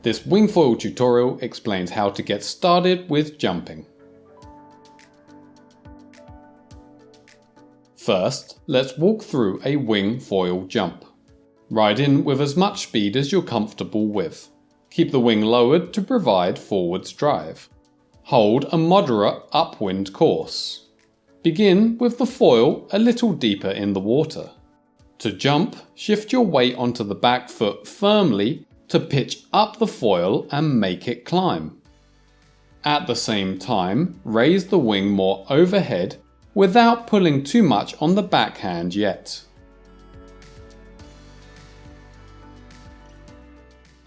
This Wingfoil tutorial explains how to get started with jumping. First, let's walk through a wing-foil jump. Ride in with as much speed as you're comfortable with. Keep the wing lowered to provide forwards drive. Hold a moderate upwind course. Begin with the foil a little deeper in the water. To jump, shift your weight onto the back foot firmly to pitch up the foil and make it climb. At the same time, raise the wing more overhead without pulling too much on the backhand yet.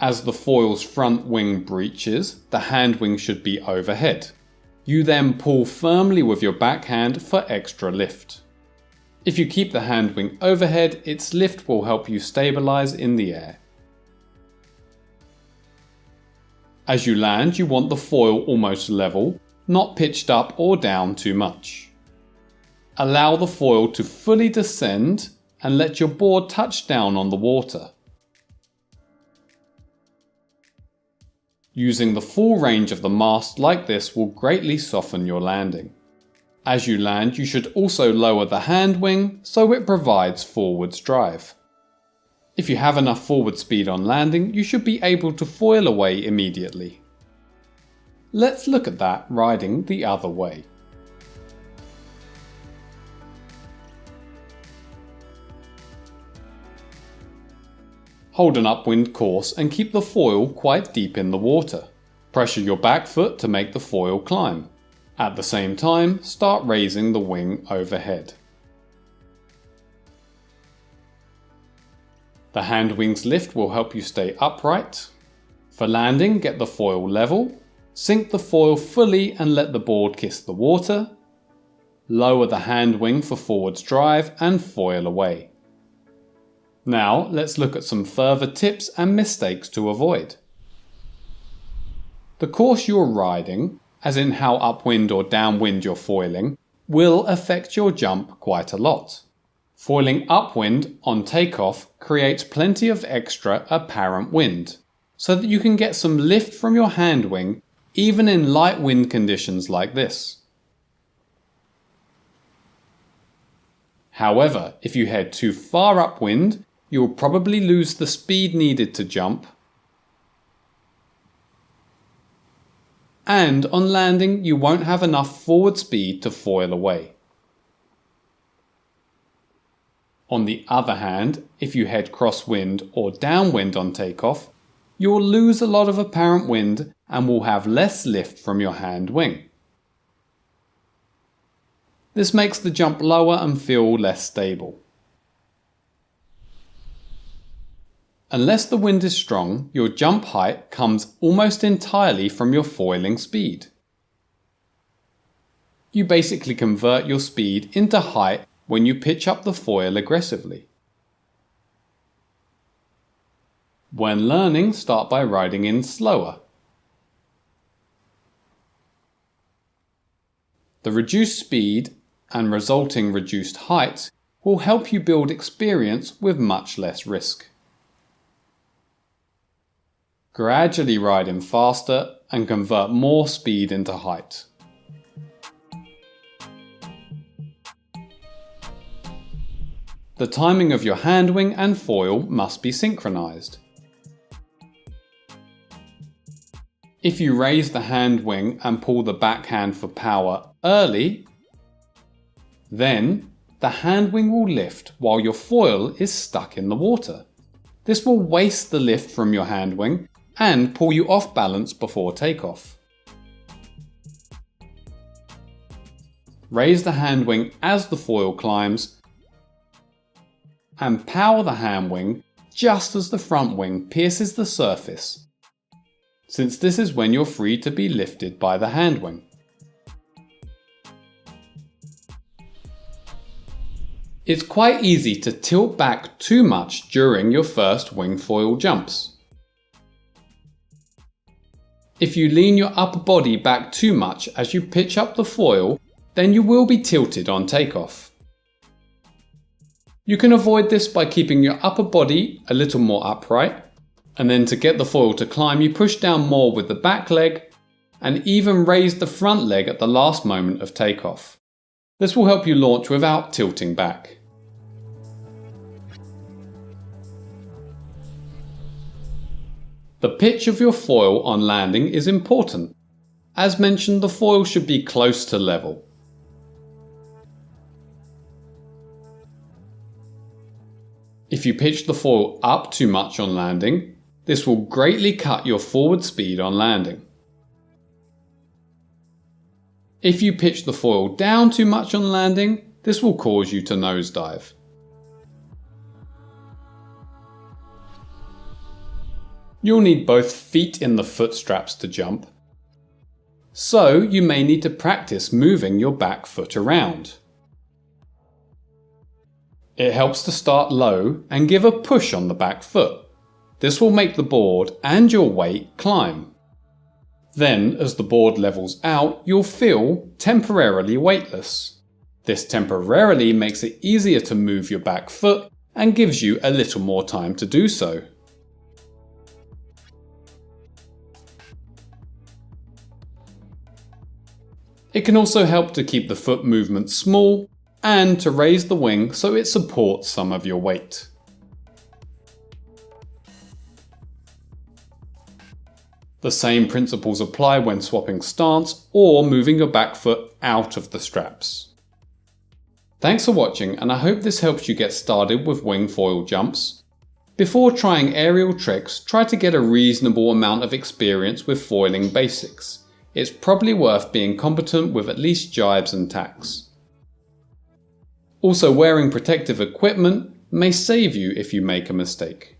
As the foil's front wing breaches, the hand wing should be overhead. You then pull firmly with your backhand for extra lift. If you keep the hand wing overhead, its lift will help you stabilize in the air. As you land, you want the foil almost level, not pitched up or down too much. Allow the foil to fully descend and let your board touch down on the water. Using the full range of the mast like this will greatly soften your landing. As you land, you should also lower the hand wing so it provides forwards drive. If you have enough forward speed on landing, you should be able to foil away immediately. Let's look at that riding the other way. Hold an upwind course and keep the foil quite deep in the water. Pressure your back foot to make the foil climb. At the same time, start raising the wing overhead. The hand wing's lift will help you stay upright. For landing, get the foil level. Sink the foil fully and let the board kiss the water. Lower the hand wing for forwards drive and foil away. Now let's look at some further tips and mistakes to avoid. The course you're riding, as in how upwind or downwind you're foiling, will affect your jump quite a lot. Foiling upwind on takeoff creates plenty of extra apparent wind, so that you can get some lift from your hand wing even in light wind conditions like this. However, if you head too far upwind, you'll probably lose the speed needed to jump, and on landing you won't have enough forward speed to foil away. On the other hand, if you head crosswind or downwind on takeoff, you'll lose a lot of apparent wind and will have less lift from your hand wing. This makes the jump lower and feel less stable. Unless the wind is strong, your jump height comes almost entirely from your foiling speed. You basically convert your speed into height when you pitch up the foil aggressively. When learning, start by riding in slower. The reduced speed and resulting reduced height will help you build experience with much less risk. Gradually ride in faster and convert more speed into height. The timing of your hand wing and foil must be synchronized. If you raise the hand wing and pull the backhand for power early, then the hand wing will lift while your foil is stuck in the water. This will waste the lift from your hand wing and pull you off balance before takeoff. Raise the hand wing as the foil climbs and power the hand wing just as the front wing pierces the surface, since this is when you're free to be lifted by the hand wing. It's quite easy to tilt back too much during your first wingfoil jumps. If you lean your upper body back too much as you pitch up the foil, then you will be tilted on takeoff. You can avoid this by keeping your upper body a little more upright, And then to get the foil to climb, you push down more with the back leg and even raise the front leg at the last moment of takeoff. This will help you launch without tilting back. The pitch of your foil on landing is important. As mentioned, the foil should be close to level. If you pitch the foil up too much on landing, this will greatly cut your forward speed on landing. If you pitch the foil down too much on landing, this will cause you to nosedive. You'll need both feet in the foot straps to jump, so you may need to practice moving your back foot around. It helps to start low and give a push on the back foot. This will make the board and your weight climb. Then, as the board levels out, you'll feel temporarily weightless. This temporarily makes it easier to move your back foot and gives you a little more time to do so. It can also help to keep the foot movement small and to raise the wing so it supports some of your weight. The same principles apply when swapping stance or moving your back foot out of the straps. Thanks for watching, and I hope this helps you get started with wing foil jumps. Before trying aerial tricks, try to get a reasonable amount of experience with foiling basics. It's probably worth being competent with at least jibes and tacks. Also, wearing protective equipment may save you if you make a mistake.